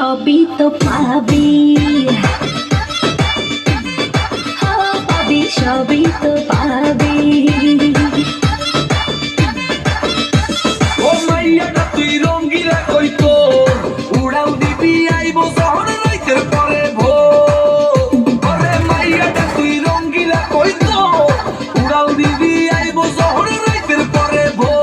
সবই তো পাবি, পাবি সবই তো পাবি। ও মাইয়াটা তুই রঙ্গিলা কইতো উড়াল দিবি আইবো শহর রাইতের পরে ভোর। ওরে মাইয়াটা তুই রঙ্গিলা কইতো উড়াল দিবি আইবো শহর রাইতের পরে ভোর।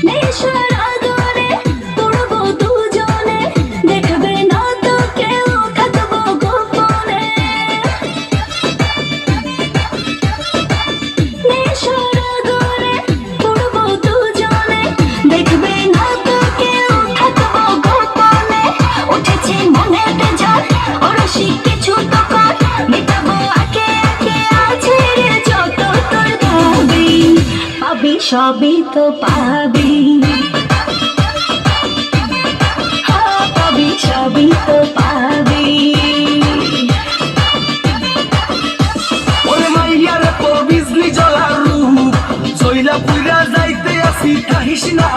নেশার আগুনে পড়বো দুজনে, দেখবে না তো কেউ, থাকবো গোপনে। নেশার আগুনে পড়বো দুজনে, দেখবে না তো কেউ, থাকবো গোপনে। উঠেছে মনেতে ঝড়, ওরসি কিছু তো কর, মেটাবো আগে আগে আছে রে যত তোর দাবি। পাবি সবই তো পাবি, পাবি সবই তো পাবি। ওরে মাইয়ারে তোর বিজলি জ্বলার রূপ জইলা পুইরা যাইতে আসি কাহিস না